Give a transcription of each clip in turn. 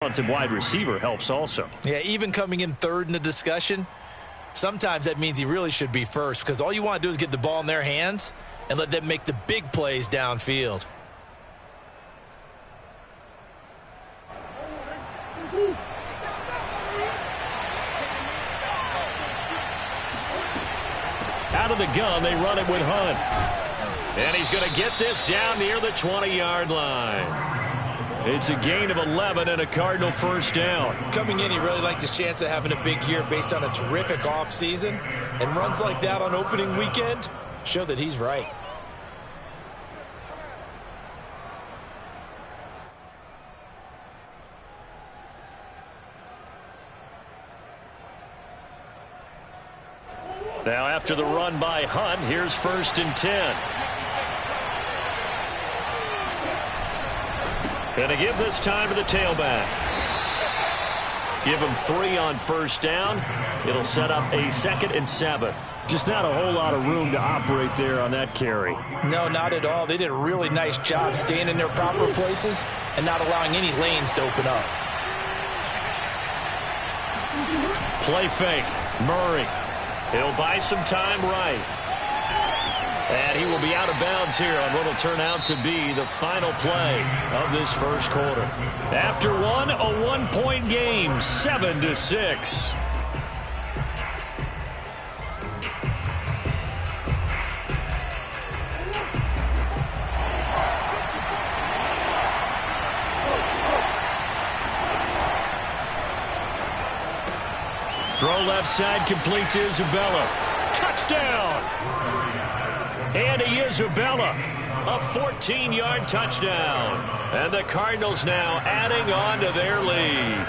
Talented wide receiver helps also. Yeah, even coming in third in the discussion, sometimes that means he really should be first, because all you want to do is get the ball in their hands and let them make the big plays downfield. Out of the gun, they run it with Hunt. And he's going to get this down near the 20-yard line. It's a gain of 11 and a Cardinal first down. Coming in, he really liked his chance of having a big year based on a terrific offseason. And runs like that on opening weekend show that he's right. Now after the run by Hunt, here's 1st and 10. Going to give this time to the tailback. Give him 3 on first down. It'll set up a 2nd and 7. Just not a whole lot of room to operate there on that carry. No, not at all. They did a really nice job staying in their proper places and not allowing any lanes to open up. Play fake. Murray. He'll buy some time right. And he will be out of bounds here on what will turn out to be the final play of this first quarter. After one, a 1-point game, 7-6. Throw left side, complete to Isabella. Touchdown! Andy Isabella, a 14-yard touchdown. And the Cardinals now adding on to their lead.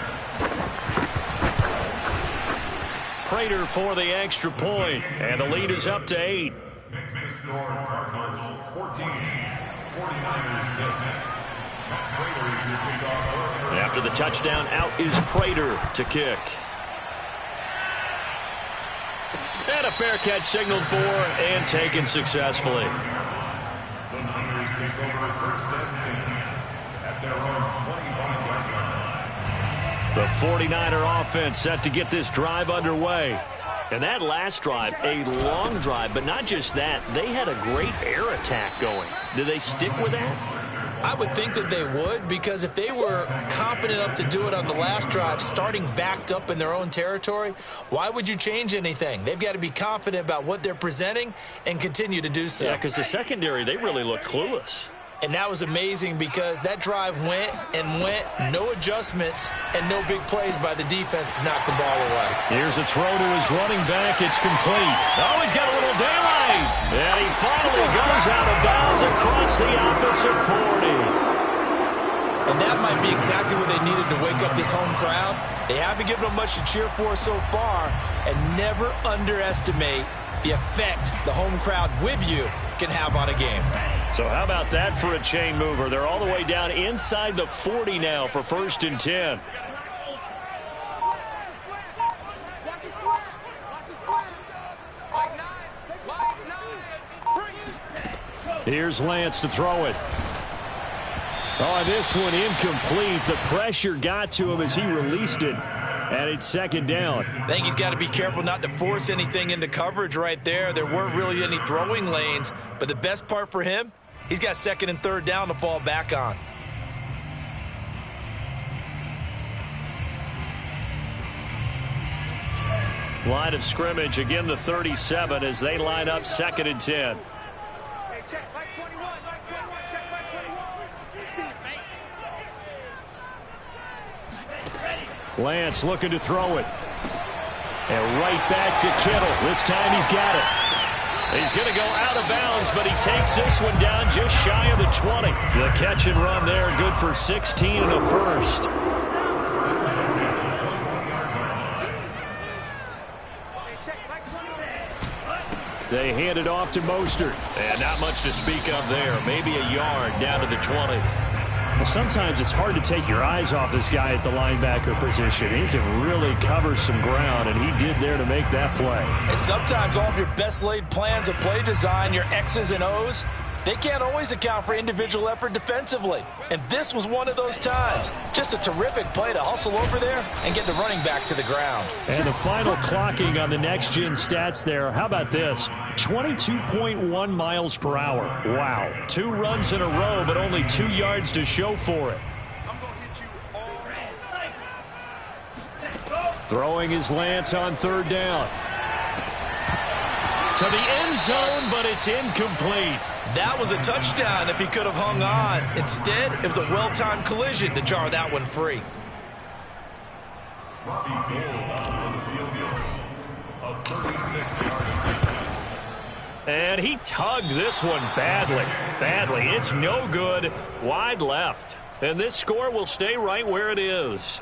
Prater for the extra point, and the lead is up to 8. Cardinals 14, 49ers 6. After the touchdown, out is Prater to kick. And a fair catch signaled for and taken successfully. The Niners take over 1st and 10 at their own 25-yard line. The 49er offense set to get this drive underway. And that last drive, a long drive, but not just that. They had a great air attack going. Do they stick with that? I would think that they would, because if they were confident enough to do it on the last drive, starting backed up in their own territory, why would you change anything? They've got to be confident about what they're presenting and continue to do so. Yeah, because the secondary, they really looked clueless. And that was amazing, because that drive went and went, no adjustments, and no big plays by the defense to knock the ball away. Here's a throw to his running back. It's complete. Oh, he's got a little daylight. And he finally goes out of bounds across the opposite 40. And that might be exactly what they needed to wake up this home crowd. They haven't given them much to cheer for so far, and never underestimate the effect the home crowd with you can have on a game. So how about that for a chain mover? They're all the way down inside the 40 now for 1st and 10. Here's Lance to throw it. Oh, this one incomplete. The pressure got to him as he released it. And it's 2nd down. I think he's got to be careful not to force anything into coverage right there. There weren't really any throwing lanes. But the best part for him, he's got 2nd and 3rd down to fall back on. Line of scrimmage, again the 37 as they line up 2nd and 10. Lance looking to throw it. And right back to Kittle. This time he's got it. He's going to go out of bounds, but he takes this one down just shy of the 20. The catch and run there, good for 16 and a first. They hand it off to Mostert. And not much to speak of there. Maybe a yard down to the 20. Well, sometimes it's hard to take your eyes off this guy at the linebacker position. He can really cover some ground, and he did there to make that play. And sometimes all of your best laid plans of play design, your X's and O's, They can't always account for individual effort defensively, and this was one of those times. Just a terrific play to hustle over there and get the running back to the ground. And the final clocking on the next-gen stats there, how about this? 22.1 miles per hour. Wow. 2 runs in a row, but only 2 yards to show for it. Throwing his Lance on 3rd down. To the end zone, but it's incomplete. That was a touchdown if he could have hung on. Instead, it was a well-timed collision to jar that one free. And he tugged this one badly. It's no good. Wide left. And this score will stay right where it is.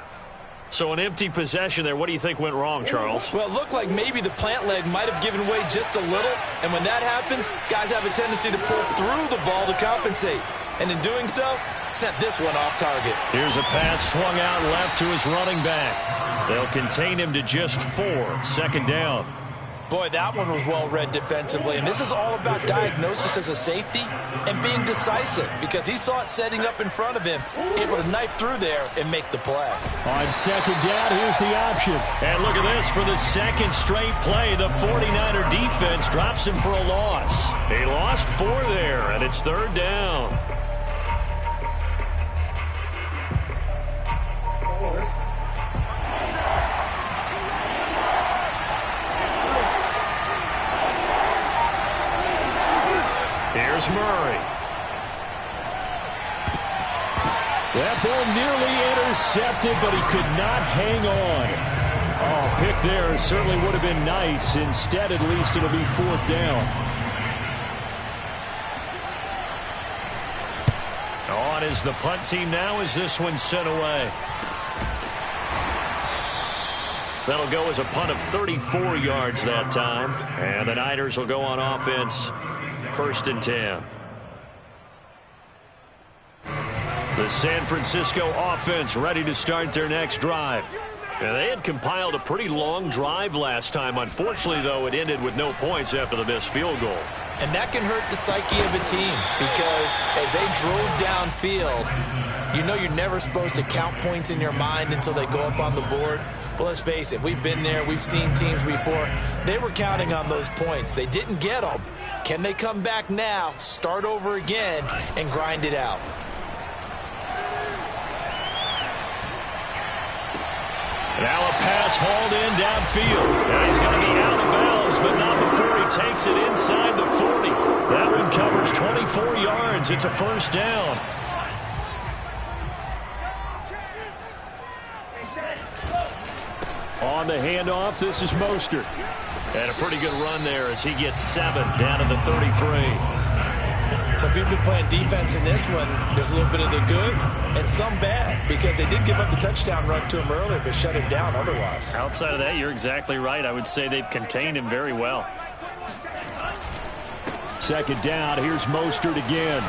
So an empty possession there. What do you think went wrong, Charles? Well, it looked like maybe the plant leg might have given way just a little. And when that happens, guys have a tendency to pull through the ball to compensate. And in doing so, sent this one off target. Here's a pass swung out left to his running back. They'll contain him to just 4. 2nd down. Boy, that one was well read defensively. And this is all about diagnosis as a safety and being decisive, because he saw it setting up in front of him, able to knife through there and make the play. On 2nd down, here's the option. And look at this. For the 2nd straight play, the 49er defense drops him for a loss. He lost 4 there, and it's 3rd down. Here's Murray. That ball nearly intercepted, but he could not hang on. Oh, pick there certainly would have been nice. Instead, at least it'll be 4th down. On is the punt team now as this one's sent away. That'll go as a punt of 34 yards that time. And the Niners will go on offense. 1st and 10. The San Francisco offense ready to start their next drive. And they had compiled a pretty long drive last time. Unfortunately, though, it ended with no points after the missed field goal. And that can hurt the psyche of a team, because as they drove downfield, you know you're never supposed to count points in your mind until they go up on the board. But let's face it, we've been there. We've seen teams before. They were counting on those points. They didn't get them. Can they come back now, start over again, and grind it out? Now a pass hauled in downfield. Now he's going to be out of bounds, but not before he takes it inside the 40. That one covers 24 yards. It's a 1st down. On the handoff, this is Mostert. And a pretty good run there as he gets 7 down to the 33. So if you've been playing defense in this one, there's a little bit of the good and some bad, because they did give up the touchdown run to him earlier, but shut him down otherwise. Outside of that, you're exactly right. I would say they've contained him very well. 2nd down, here's Mostert again.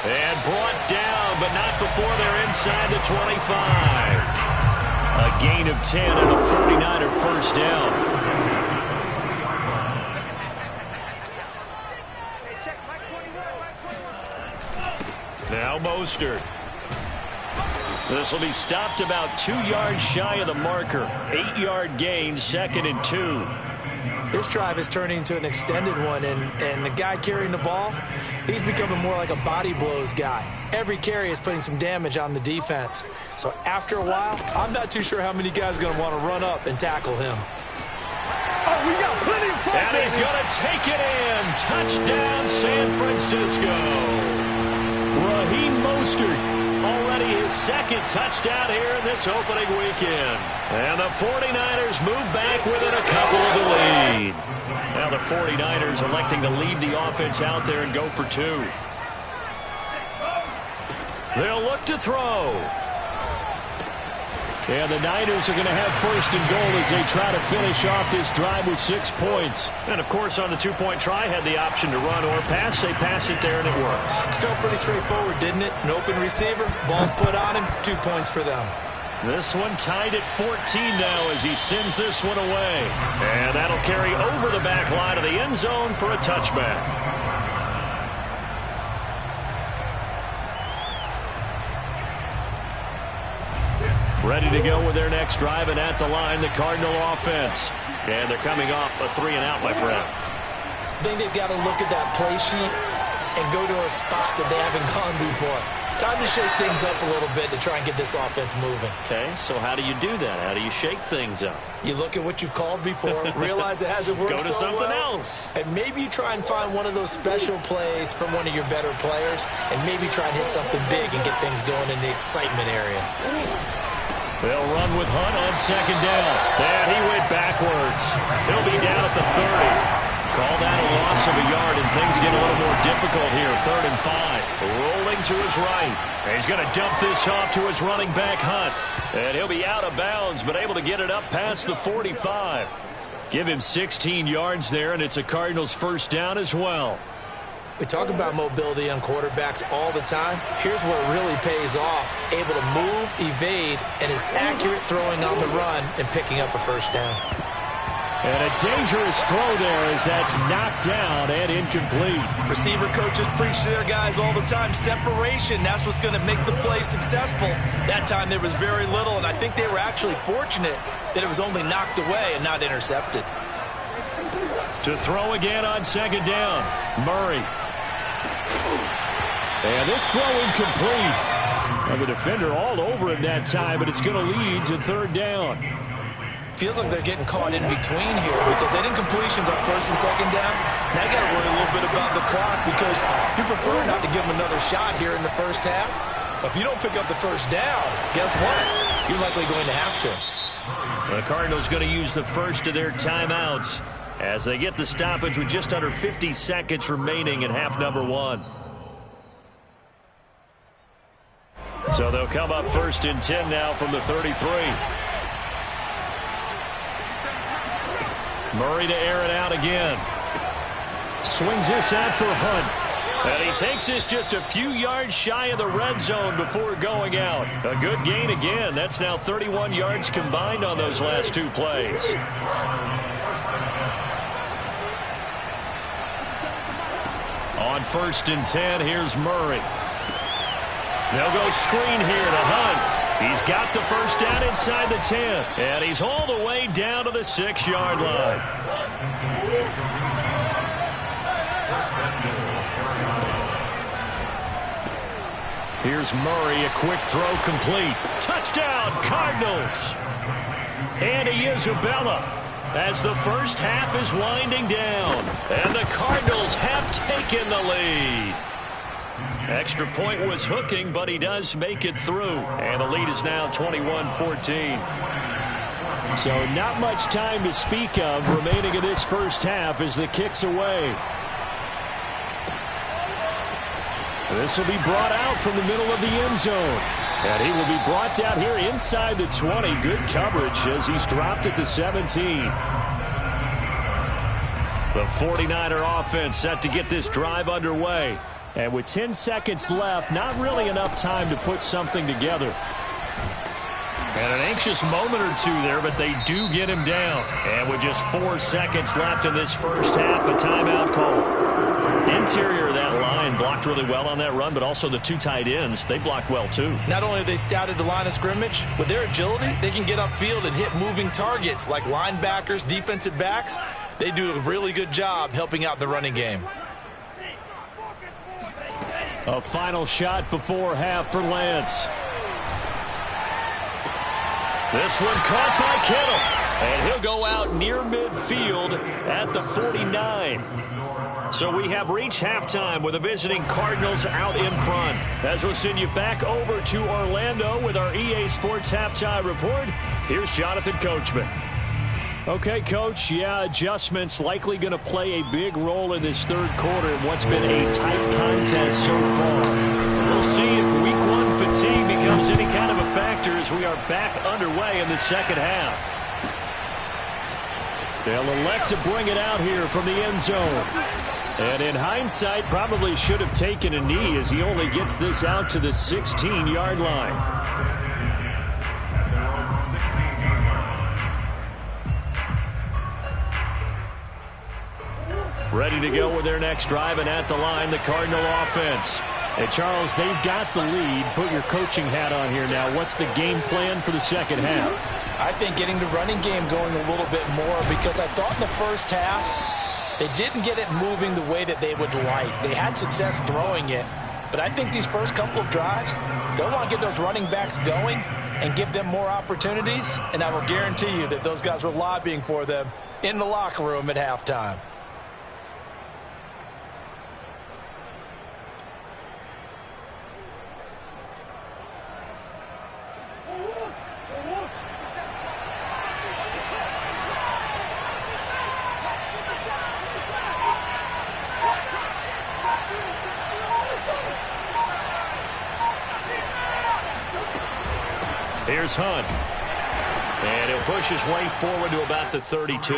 And brought down, but not before they're inside the 25. A gain of 10 and a 49er 1st down. Now Mostert. This will be stopped about 2 yards shy of the marker. 8-yard gain, 2nd and 2. This drive is turning into an extended one, and the guy carrying the ball, he's becoming more like a body blows guy. Every carry is putting some damage on the defense. So after a while, I'm not too sure how many guys are going to want to run up and tackle him. Oh, we got plenty of fun. And he's going to take it in. Touchdown, San Francisco. Raheem Mostert. Already his 2nd touchdown here in this opening weekend. And the 49ers move back within a couple of the lead. Now the 49ers electing to leave the offense out there and go for 2. They'll look to throw. And the Niners are going to have 1st and goal as they try to finish off this drive with 6 points. And, of course, on the 2-point try, had the option to run or pass. They pass it there, and it works. Felt pretty straightforward, didn't it? An open receiver, ball's put on him, 2 points for them. This one tied at 14 now as he sends this one away. And that'll carry over the back line of the end zone for a touchback. Ready to go with their next drive, and at the line, the Cardinal offense. And they're coming off a 3-and-out, my friend. I think they've got to look at that play sheet and go to a spot that they haven't gone before. Time to shake things up a little bit to try and get this offense moving. Okay, so how do you do that? How do you shake things up? You look at what you've called before, realize it hasn't worked Go to so something well, else. and maybe try and find one of those special plays from one of your better players, and maybe try and hit something big and get things going in the excitement area. They'll run with Hunt on second down. And he went backwards. He'll be down at the 30. Call that a loss of a yard, and things get a little more difficult here. 3rd and 5. Rolling to his right. And he's going to dump this off to his running back, Hunt. And he'll be out of bounds, but able to get it up past the 45. Give him 16 yards there, and it's a Cardinals first down as well. We talk about mobility on quarterbacks all the time. Here's where it really pays off. Able to move, evade, and is accurate throwing on the run and picking up a first down. And a dangerous throw there as that's knocked down and incomplete. Receiver coaches preach to their guys all the time. Separation, that's what's going to make the play successful. That time there was very little, and I think they were actually fortunate that it was only knocked away and not intercepted. To throw again on second down, Murray. And this throw incomplete. And the defender all over him that time, but it's going to lead to 3rd down. Feels like they're getting caught in between here because that incompletion's on 1st and 2nd down. Now you got to worry a little bit about the clock because you prefer not to give them another shot here in the first half. If you don't pick up the first down, guess what? You're likely going to have to. The Cardinals going to use the first of their timeouts as they get the stoppage with just under 50 seconds remaining in half number 1. So they'll come up 1st and 10 now from the 33. Murray to air it out again. Swings this out for Hunt. And he takes this just a few yards shy of the red zone before going out. A good gain again. That's now 31 yards combined on those last 2 plays. On 1st and 10, here's Murray. They'll go screen here to Hunt. He's got the first down inside the 10. And he's all the way down to the 6-yard line. Here's Murray, a quick throw complete. Touchdown, Cardinals. Andy Isabella as the first half is winding down. And the Cardinals have taken the lead. Extra point was hooking, but he does make it through. And the lead is now 21-14. So not much time to speak of remaining in this first half as the kick's away. This will be brought out from the middle of the end zone. And he will be brought down here inside the 20. Good coverage as he's dropped at the 17. The 49er offense set to get this drive underway. And with 10 seconds left, not really enough time to put something together. And an anxious moment or two there, but they do get him down. And with just 4 seconds left in this first half, a timeout call. Interior of that line blocked really well on that run, but also the 2 tight ends, they blocked well too. Not only have they scouted the line of scrimmage, with their agility, they can get upfield and hit moving targets like linebackers, defensive backs. They do a really good job helping out the running game. A final shot before half for Lance. This one caught by Kittle. And he'll go out near midfield at the 49. So we have reached halftime with the visiting Cardinals out in front. As we'll send you back over to Orlando with our EA Sports Halftime Report, here's Jonathan Coachman. Okay, Coach, yeah, adjustments likely going to play a big role in this third quarter in what's been a tight contest so far. We'll see if Week 1 fatigue becomes any kind of a factor as we are back underway in the second half. They'll elect to bring it out here from the end zone. And in hindsight, probably should have taken a knee as he only gets this out to the 16-yard line. Ready to go with their next drive, and at the line, the Cardinal offense. Hey, Charles, they've got the lead. Put your coaching hat on here now. What's the game plan for the second half? I think getting the running game going a little bit more, because I thought in the first half they didn't get it moving the way that they would like. They had success throwing it, but I think these first couple of drives, they'll want to get those running backs going and give them more opportunities, and I will guarantee you that those guys were lobbying for them in the locker room at halftime. Here's Hunt. And he'll push his way forward to about the 32.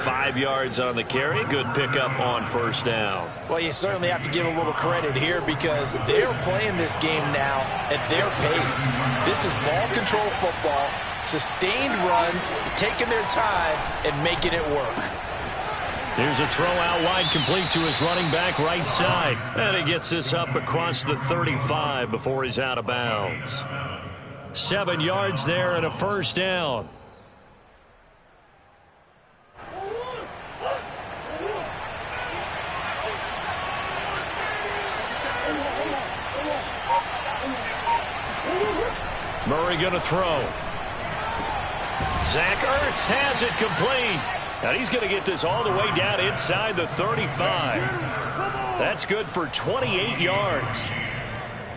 5 yards on the carry. Good pickup on first down. Well, you certainly have to give a little credit here, because they're playing this game now at their pace. This is ball control football, sustained runs, taking their time and making it work. Here's a throw out wide, complete to his running back right side. And he gets this up across the 35 before he's out of bounds. 7 yards there and a first down. Murray going to throw. Zach Ertz has it complete. And he's going to get this all the way down inside the 35. That's good for 28 yards.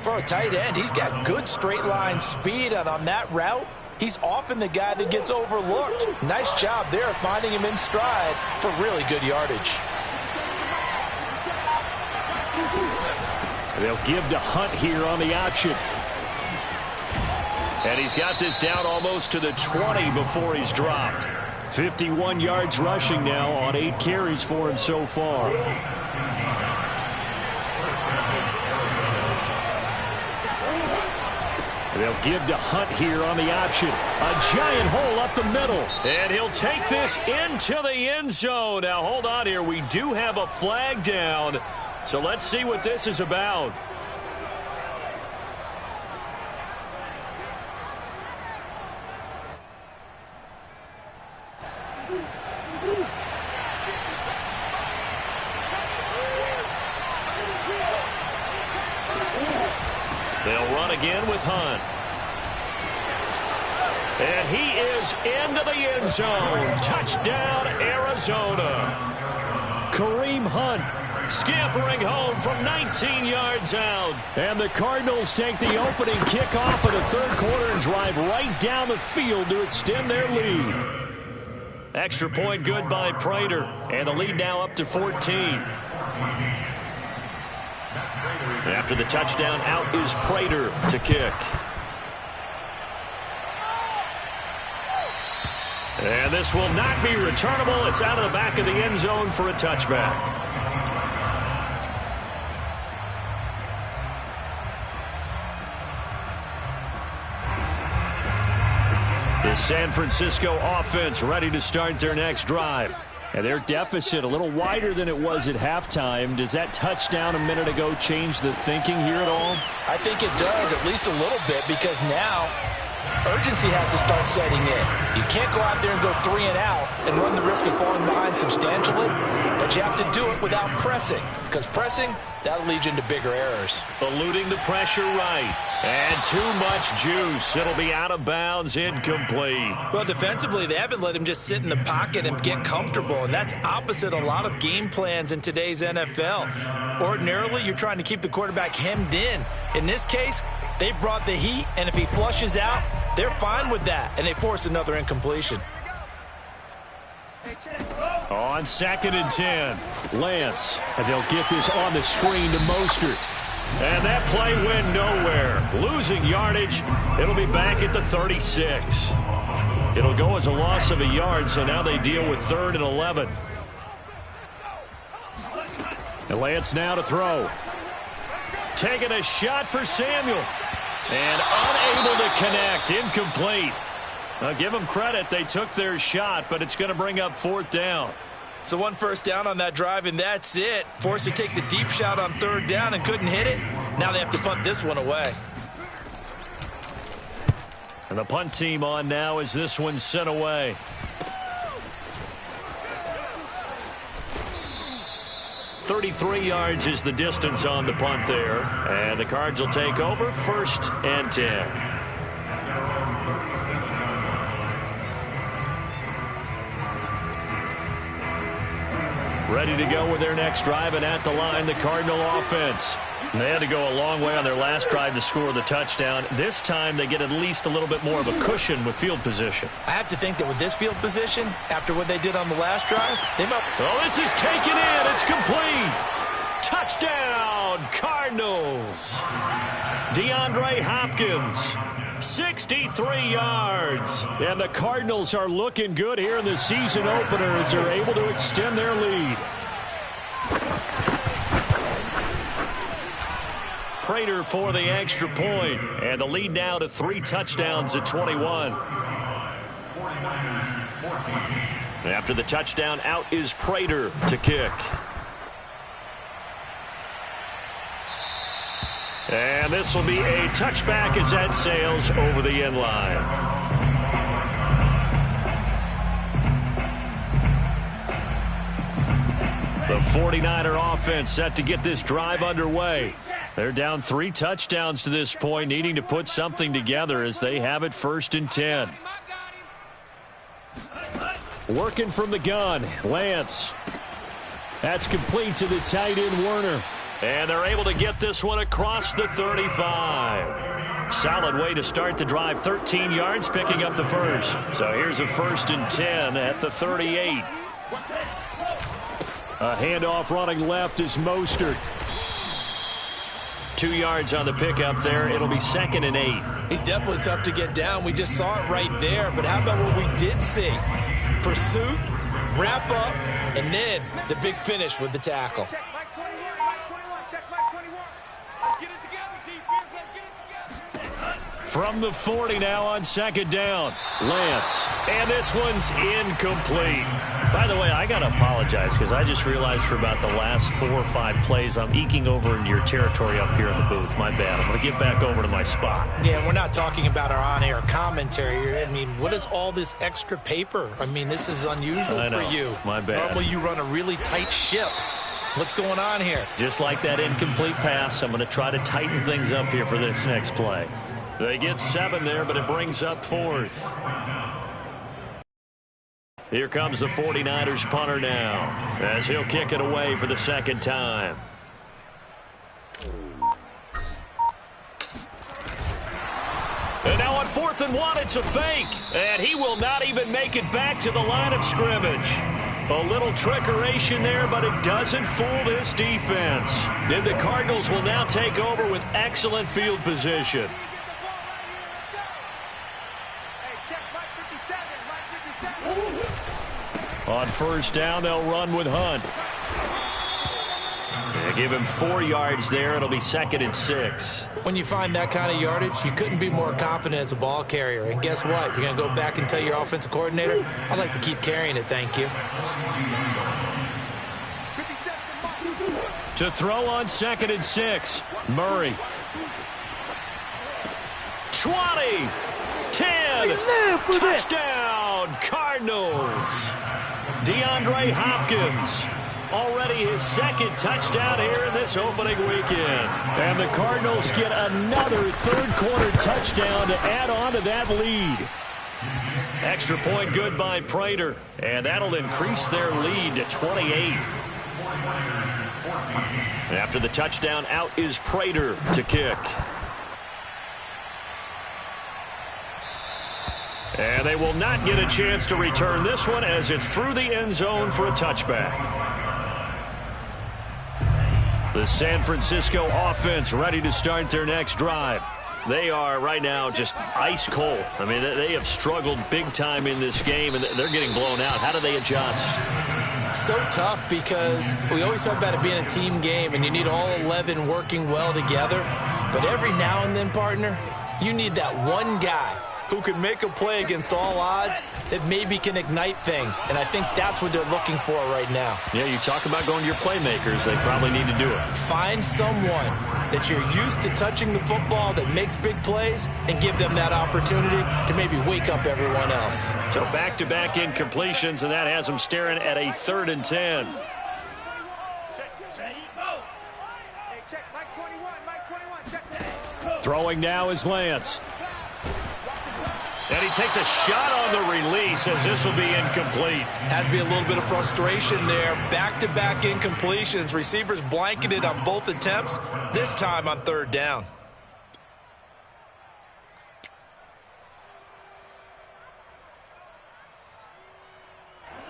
For a tight end, he's got good straight line speed, and on that route, he's often the guy that gets overlooked. Nice job there finding him in stride for really good yardage. They'll give to Hunt here on the option. And he's got this down almost to the 20 before he's dropped. 51 yards rushing now on 8 carries for him so far. They'll give to Hunt here on the option. A giant hole up the middle. And he'll take this into the end zone. Now, hold on here. We do have a flag down. So let's see what this is about. They'll run again with Hunt. And he is into the end zone. Touchdown, Arizona. Kareem Hunt scampering home from 19 yards out. And the Cardinals take the opening kickoff of the third quarter and drive right down the field to extend their lead. Extra point good by Prater. And the lead now up to 14. After the touchdown, out is Prater to kick. And this will not be returnable. It's out of the back of the end zone for a touchback. The San Francisco offense ready to start their next drive. And their deficit a little wider than it was at halftime. Does that touchdown a minute ago change the thinking here at all? I think it does, at least a little bit, because now urgency has to start setting in. You can't go out there and go 3 and out and run the risk of falling behind substantially, but you have to do it without pressing, because pressing, that'll lead you into bigger errors. Eluding the pressure right. And too much juice. It'll be out of bounds, incomplete. Well, defensively, they haven't let him just sit in the pocket and get comfortable, and that's opposite a lot of game plans in today's NFL. Ordinarily, you're trying to keep the quarterback hemmed in. In this case, they brought the heat, and if he flushes out, they're fine with that, and they force another incompletion. On 2nd and 10, Lance, and they'll get this on the screen to Mostert. And that play went nowhere. Losing yardage. It'll be back at the 36. It'll go as a loss of a yard, so now they deal with 3rd and 11. And Lance now to throw. Taking a shot for Samuel. And unable to connect. Incomplete. Now, give them credit. They took their shot, but it's going to bring up 4th down. So 1 first down on that drive, and that's it. Forced to take the deep shot on 3rd down and couldn't hit it. Now they have to punt this one away. And the punt team on now as this one's sent away. .33 yards is the distance on the punt there. And the Cards will take over 1st and 10. Ready to go with their next drive, and at the line, the Cardinal offense. They had to go a long way on their last drive to score the touchdown. This time, they get at least a little bit more of a cushion with field position. I have to think that with this field position, after what they did on the last drive, they might... Oh, this is taken in. It's complete. Touchdown, Cardinals. DeAndre Hopkins, 63 yards. And the Cardinals are looking good here in the season opener as they're able to extend their lead. Prater for the extra point, and the lead now to 3 touchdowns at 21. After the touchdown, out is Prater to kick. And this will be a touchback as that sails over the end line. The 49er offense set to get this drive underway. They're down 3 touchdowns to this point, needing to put something together as they have it 1st and 10. Working from the gun, Lance. That's complete to the tight end, Werner. And they're able to get this one across the 35. Solid way to start the drive. 13 yards, picking up the first. So here's a 1st and 10 at the 38. A handoff running left is Mostert. 2 yards on the pickup there. It'll be 2nd and 8. He's definitely tough to get down. We just saw it right there. But how about what we did see? Pursuit, wrap up, and then the big finish with the tackle. From the 40 now on 2nd down. Lance. And this one's incomplete. By the way, I got to apologize because I just realized for about the last 4 or 5 plays I'm eking over into your territory up here in the booth. My bad. I'm going to get back over to my spot. Yeah, we're not talking about our on-air commentary. I mean, what is all this extra paper? I mean, this is unusual for you. My bad. Normally you run a really tight ship. What's going on here? Just like that incomplete pass, I'm going to try to tighten things up here for this next play. They get 7 there, but it brings up 4th. Here comes the 49ers punter now, as he'll kick it away for the 2nd time. And now on 4th and 1, it's a fake. And he will not even make it back to the line of scrimmage. A little trickeration there, but it doesn't fool this defense. And the Cardinals will now take over with excellent field position. On 1st down, they'll run with Hunt. They give him 4 yards there. It'll be 2nd and 6. When you find that kind of yardage, you couldn't be more confident as a ball carrier. And guess what? You're going to go back and tell your offensive coordinator, I'd like to keep carrying it, thank you. To throw on 2nd and 6. Murray. 20. 10. Touchdown, Cardinals. DeAndre Hopkins. Already his 2nd touchdown here in this opening weekend. And the Cardinals get another 3rd quarter touchdown to add on to that lead. Extra point good by Prater. And that'll increase their lead to 28. And after the touchdown, out is Prater to kick. And they will not get a chance to return this one as it's through the end zone for a touchback. The San Francisco offense ready to start their next drive. They are right now just ice cold. I mean, they have struggled big time in this game, and they're getting blown out. How do they adjust? So tough because we always talk about it being a team game, and you need all 11 working well together. But every now and then, partner, you need that one guy who can make a play against all odds that maybe can ignite things. And I think that's what they're looking for right now. Yeah, you talk about going to your playmakers. They probably need to do it. Find someone that you're used to touching the football that makes big plays and give them that opportunity to maybe wake up everyone else. So back-to-back incompletions, and that has them staring at a 3rd and 10. Throwing now is Lance. And he takes a shot on the release as this will be incomplete. Has to be a little bit of frustration there. Back-to-back incompletions. Receivers blanketed on both attempts, this time on 3rd down.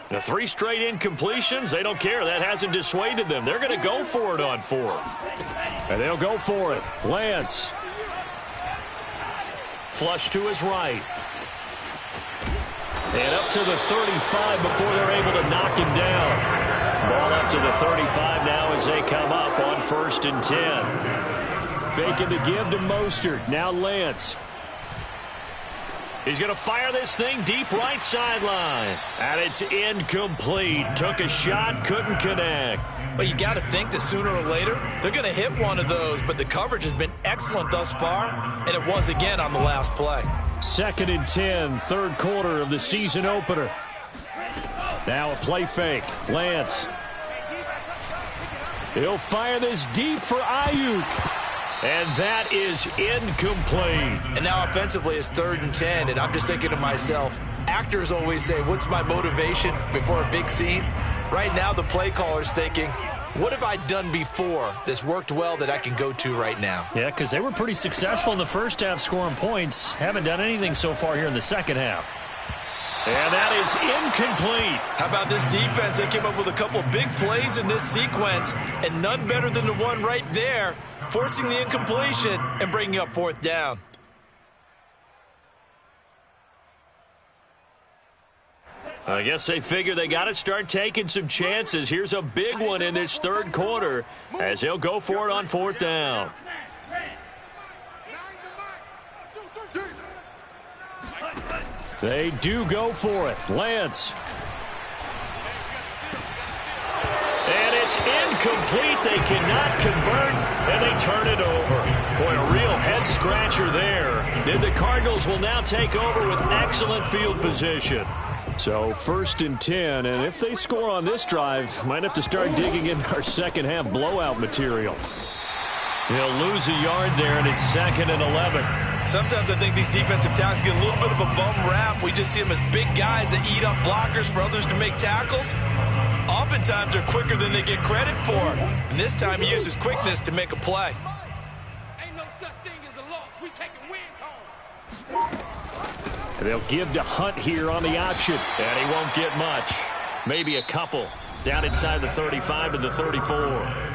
The 3 straight incompletions, they don't care. That hasn't dissuaded them. They're going to go for it on 4th. And they'll go for it. Lance. Flush to his right. And up to the 35 before they're able to knock him down. Ball up to the 35 now as they come up on 1st and 10. Faking the give to Mostert. Now Lance. He's going to fire this thing deep right sideline. And it's incomplete. Took a shot, couldn't connect. Well, you got to think that sooner or later, they're going to hit one of those. But the coverage has been excellent thus far, and it was again on the last play. 2nd and 10, 3rd quarter of the season opener. Now a play fake. Lance. He'll fire this deep for Ayuk. And that is incomplete. And now offensively it's 3rd and 10, and I'm just thinking to myself, actors always say, what's my motivation before a big scene? Right now the play caller's thinking, what have I done before that's worked well that I can go to right now? Yeah, because they were pretty successful in the first half scoring points. Haven't done anything so far here in the second half. And that is incomplete. How about this defense? They came up with a couple of big plays in this sequence, and none better than the one right there, forcing the incompletion and bringing up 4th down. I guess they figure they got to start taking some chances. Here's a big one in this 3rd quarter as he'll go for it on 4th down. They do go for it. Lance. And it's incomplete. They cannot convert, and they turn it over. Boy, a real head-scratcher there. Then the Cardinals will now take over with excellent field position. So 1st and 10, and if they score on this drive, might have to start digging in our second-half blowout material. He'll lose a yard there, and it's 2nd and 11. Sometimes I think these defensive tackles get a little bit of a bum rap. We just see them as big guys that eat up blockers for others to make tackles. Oftentimes they're quicker than they get credit for. And this time he uses quickness to make a play. Ain't no such thing as a loss. We taking wins home. They'll give to Hunt here on the option. And he won't get much. Maybe a couple. Down inside the 35 to the 34.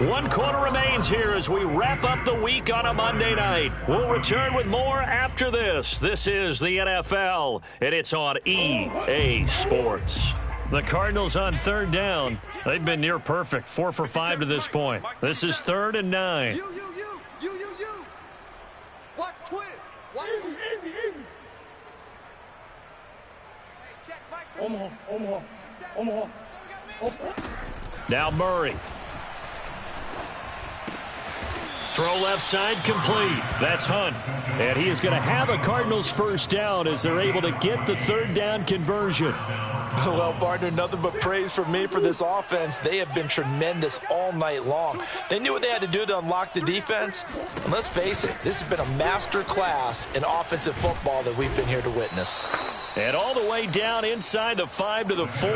1 quarter remains here as we wrap up the week on a Monday night. We'll return with more after this. This is the NFL, and it's on EA Sports. The Cardinals on 3rd down. They've been near perfect, 4 for 5 to this point. This is 3rd and 9. You. Watch twist. Watch easy. Omaha. Now Murray. Throw left side complete. That's Hunt. And he is going to have a Cardinals 1st down as they're able to get the 3rd down conversion. Well, partner, nothing but praise from me for this offense. They have been tremendous all night long. They knew what they had to do to unlock the defense. And let's face it, this has been a master class in offensive football that we've been here to witness. And all the way down inside the 5 to the 4.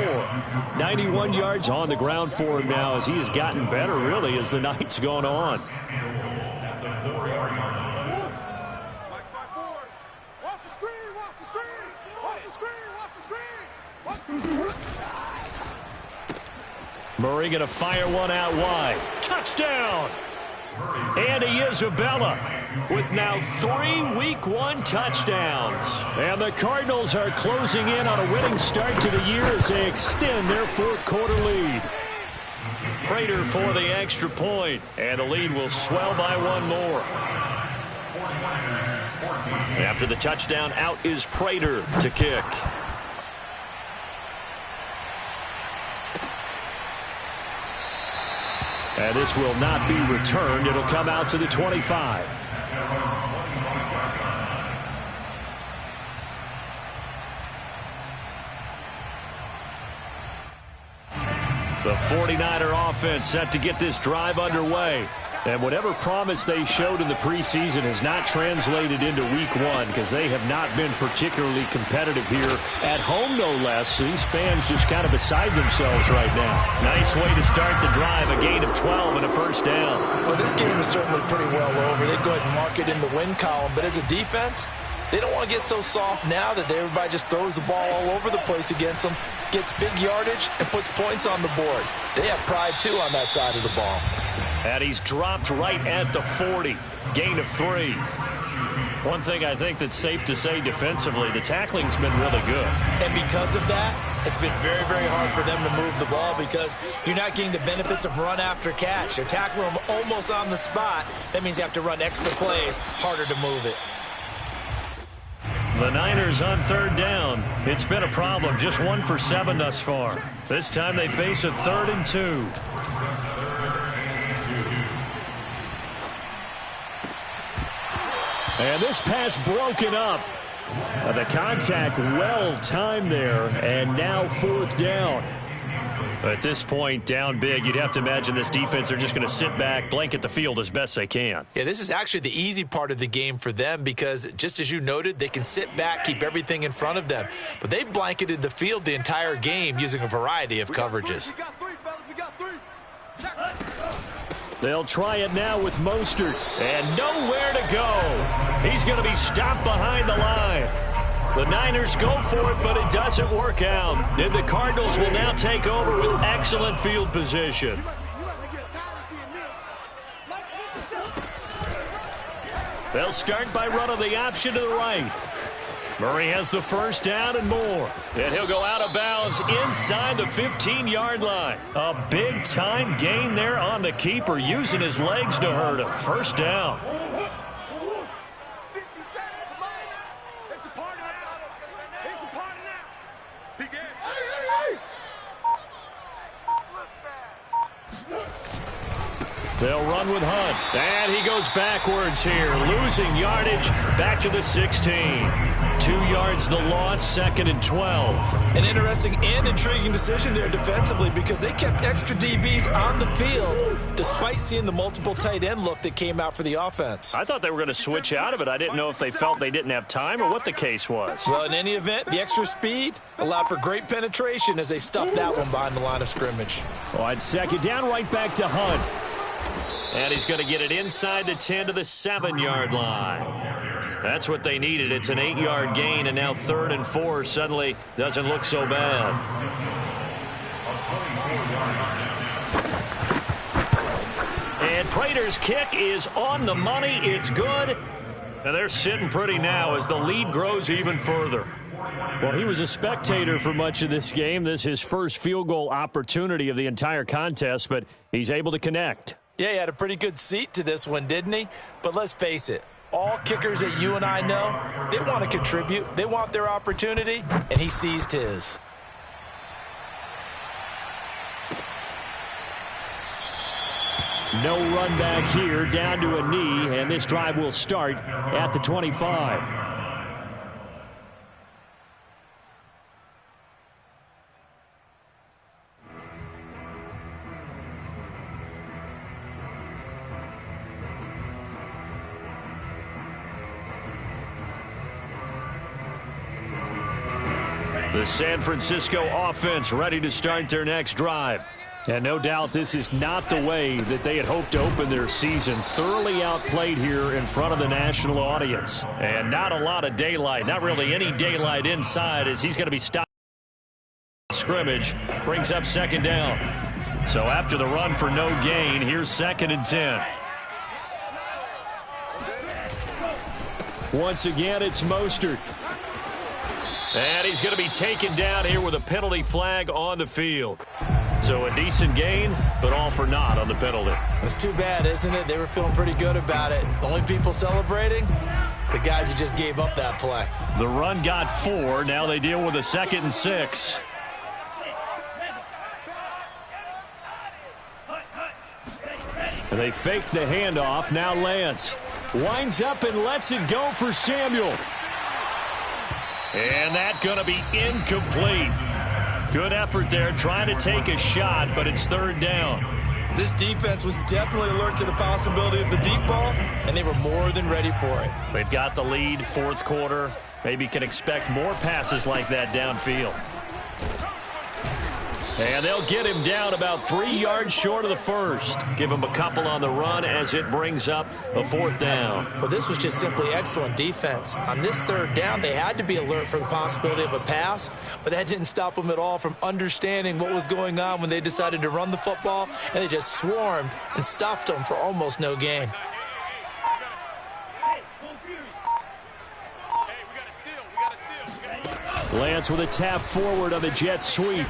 91 yards on the ground for him now as he has gotten better, really, as the night's gone on. Murray going to fire one out wide. Touchdown! Andy Isabella with now 3 Week 1 touchdowns. And the Cardinals are closing in on a winning start to the year as they extend their 4th quarter lead. Prater for the extra point, and the lead will swell by 1 more. After the touchdown, out is Prater to kick. And this will not be returned. It'll come out to the 25. The 49er offense set to get this drive underway. And whatever promise they showed in the preseason has not translated into week one because they have not been particularly competitive here at home, no less. These fans just kind of beside themselves right now. Nice way to start the drive, a gain of 12 and a first down. Well, this game is certainly pretty well over. They'd go ahead and mark it in the win column. But as a defense, they don't want to get so soft now that everybody just throws the ball all over the place against them, gets big yardage, and puts points on the board. They have pride, too, on that side of the ball. And he's dropped right at the 40. Gain of 3. One thing I think that's safe to say defensively, the tackling's been really good. And because of that, it's been very, very hard for them to move the ball because you're not getting the benefits of run after catch. They're tackling them almost on the spot. That means you have to run extra plays, harder to move it. The Niners on third down. It's been a problem. Just 1 for 7 thus far. This time they face a 3rd and 2. And this pass broken up. The contact well timed there, and now 4th down. At this point, down big, you'd have to imagine this defense are just going to sit back, blanket the field as best they can. Yeah, this is actually the easy part of the game for them because, just as you noted, they can sit back, keep everything in front of them. But they've blanketed the field the entire game using a variety of coverages. We got 3, fellas. We got 3. They'll try it now with Mostert, and nowhere to go. He's going to be stopped behind the line. The Niners go for it, but it doesn't work out. And the Cardinals will now take over with excellent field position. They'll start by running the option to the right. Murray has the first down and more. And he'll go out of bounds inside the 15-yard line. A big-time gain there on the keeper, using his legs to hurt him. First down. 50 seconds to line. It's a party now. It's a party now. Begin. They'll run with Hunt. And he goes backwards here, losing yardage back to the 16. 2 yards the loss, 2nd and 12. An interesting and intriguing decision there defensively because they kept extra DBs on the field despite seeing the multiple tight end look that came out for the offense. I thought they were going to switch out of it. I didn't know if they felt they didn't have time or what the case was. Well, in any event, the extra speed allowed for great penetration as they stuffed that one behind the line of scrimmage. On 2nd down, right back to Hunt. And he's going to get it inside the 10 to the 7-yard line. That's what they needed. It's an 8-yard gain, and now 3rd and 4 suddenly doesn't look so bad. And Prater's kick is on the money. It's good. And they're sitting pretty now as the lead grows even further. Well, he was a spectator for much of this game. This is his first field goal opportunity of the entire contest, but he's able to connect. Yeah, he had a pretty good seat to this one, didn't he? But let's face it, all kickers that you and I know, they want to contribute. They want their opportunity, and he seized his. No run back here, down to a knee, and this drive will start at the 25. The San Francisco offense ready to start their next drive. And no doubt this is not the way that they had hoped to open their season. Thoroughly outplayed here in front of the national audience. And not a lot of daylight, not really any daylight inside as he's going to be stopped. Scrimmage brings up 2nd down. So after the run for no gain, here's 2nd and 10. Once again, it's Mostert. And he's going to be taken down here with a penalty flag on the field. So a decent gain, but all for naught on the penalty. It's too bad, isn't it? They were feeling pretty good about it. The only people celebrating, the guys who just gave up that play. The run got 4. Now they deal with a 2nd and 6. And they fake the handoff. Now Lance winds up and lets it go for Samuel. And that's going to be incomplete. Good effort there trying to take a shot, but it's 3rd down. This defense was definitely alert to the possibility of the deep ball, and they were more than ready for it. They've got the lead, 4th quarter. Maybe can expect more passes like that downfield. And they'll get him down about 3 yards short of the 1st. Give him a couple on the run as it brings up a 4th down. Well, this was just simply excellent defense. On this 3rd down, they had to be alert for the possibility of a pass, but that didn't stop them at all from understanding what was going on when they decided to run the football, and they just swarmed and stuffed them for almost no gain. Lance with a tap forward on the jet sweep.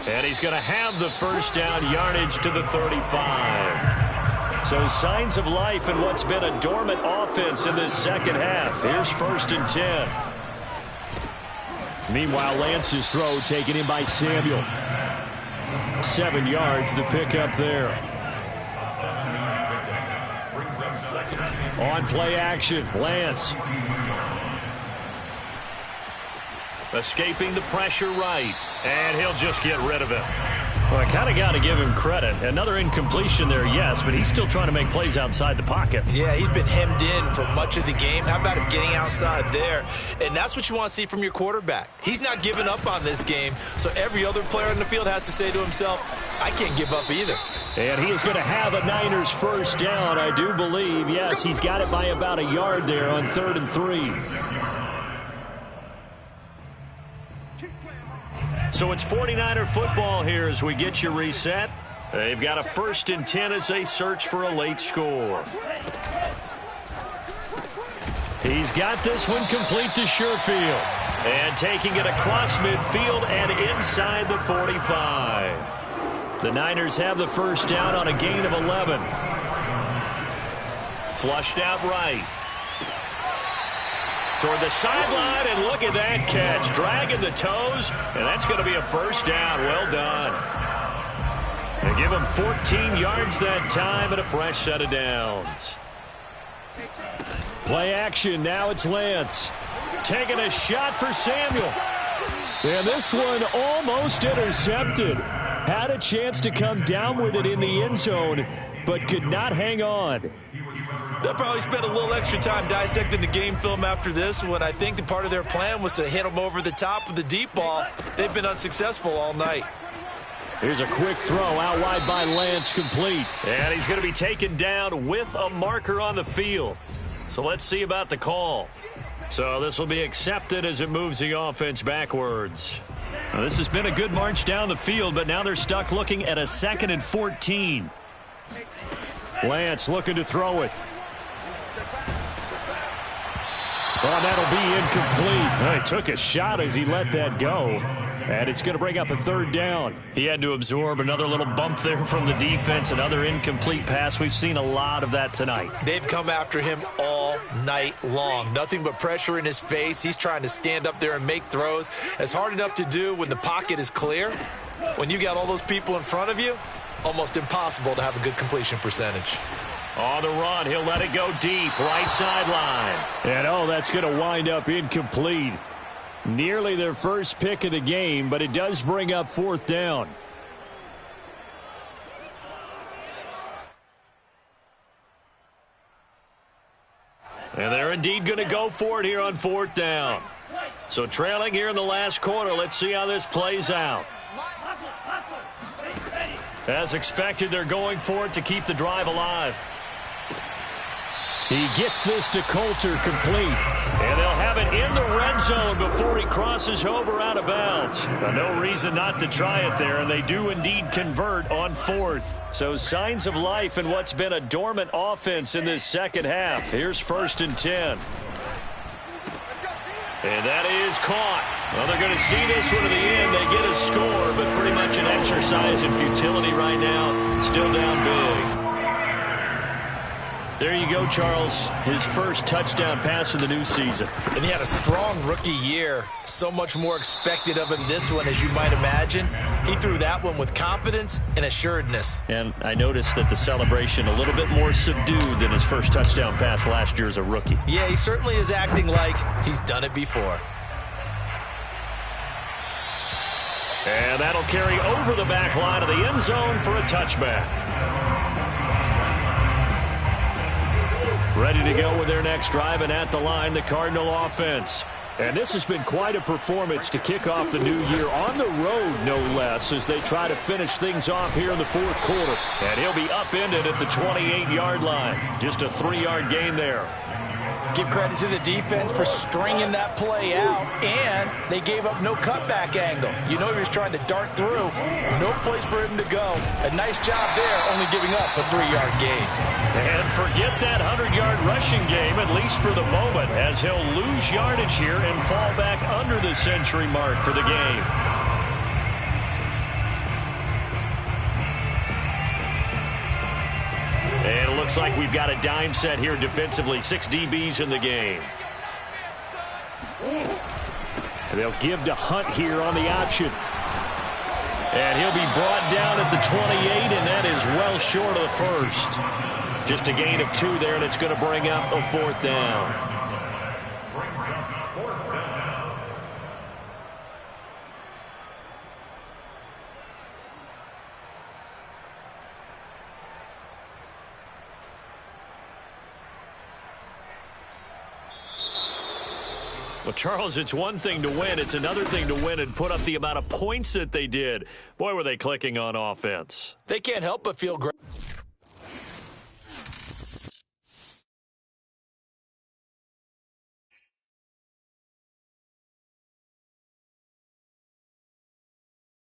And he's going to have the 1st down, yardage to the 35. So signs of life in what's been a dormant offense in this 2nd half. Here's 1st and 10. Meanwhile, Lance's throw taken in by Samuel. 7 yards, the pickup there. On play action, Lance. Escaping the pressure right. And he'll just get rid of it. Well, I kind of got to give him credit. Another incompletion there, yes, but he's still trying to make plays outside the pocket. Yeah, he's been hemmed in for much of the game. How about him getting outside there? And that's what you want to see from your quarterback. He's not giving up on this game, so every other player on the field has to say to himself, I can't give up either. And he is going to have a Niners 1st down, I do believe. Yes, he's got it by about a yard there on 3rd and 3. So it's 49er football here as we get you reset. They've got a 1st and 10 as they search for a late score. He's got this one complete to Sherfield. And taking it across midfield and inside the 45. The Niners have the 1st down on a gain of 11. Flushed out right. Toward the sideline, and look at that catch. Dragging the toes, and that's going to be a 1st down. Well done. And give him 14 yards that time and a fresh set of downs. Play action, now it's Lance. Taking a shot for Samuel. And this one almost intercepted. Had a chance to come down with it in the end zone, but could not hang on. They'll probably spend a little extra time dissecting the game film after this one. I think the part of their plan was to hit them over the top of the deep ball. They've been unsuccessful all night. Here's a quick throw out wide by Lance, complete. And he's going to be taken down with a marker on the field. So let's see about the call. So this will be accepted as it moves the offense backwards. Now, this has been a good march down the field, but now they're stuck looking at a 2nd and 14. Lance looking to throw it. Oh, that'll be incomplete. Well, he took a shot as he let that go. And it's going to bring up a 3rd down. He had to absorb another little bump there from the defense, another incomplete pass. We've seen a lot of that tonight. They've come after him all night long. Nothing but pressure in his face. He's trying to stand up there and make throws. It's hard enough to do when the pocket is clear. When you got all those people in front of you, almost impossible to have a good completion percentage. On the run, he'll let it go deep, right sideline. And, oh, that's going to wind up incomplete. Nearly their first pick of the game, but it does bring up 4th down. And they're indeed going to go for it here on 4th down. So trailing here in the last quarter, let's see how this plays out. As expected, they're going for it to keep the drive alive. He gets this to Coulter, complete. And they'll have it in the red zone before he crosses over out of bounds. No reason not to try it there, and they do indeed convert on 4th. So signs of life in what's been a dormant offense in this 2nd half. Here's 1st and 10. And that is caught. Well, they're going to see this one to the end. They get a score, but pretty much an exercise in futility right now. Still down big. There you go, Charles. His first touchdown pass of the new season. And he had a strong rookie year. So much more expected of him this one, as you might imagine. He threw that one with confidence and assuredness. And I noticed that the celebration a little bit more subdued than his first touchdown pass last year as a rookie. Yeah, he certainly is acting like he's done it before. And that'll carry over the back line of the end zone for a touchback. Ready to go with their next drive, and at the line, the Cardinal offense. And this has been quite a performance to kick off the new year on the road, no less, as they try to finish things off here in the fourth quarter. And he'll be upended at the 28-yard line. Just a 3-yard gain there. Give credit to the defense for stringing that play out, and they gave up no cutback angle. You know he was trying to dart through. No place for him to go. A nice job there, only giving up a 3-yard gain. And forget that 100-yard rushing game, at least for the moment, as he'll lose yardage here and fall back under the century mark for the game. And it looks like we've got a dime set here defensively. 6 DBs in the game. They'll give to Hunt here on the option. And he'll be brought down at the 28, and that is well short of the first. Just a gain of 2 there, and it's going to bring up a 4th down. Well, Charles, it's one thing to win. It's another thing to win and put up the amount of points that they did. Boy, were they clicking on offense. They can't help but feel great.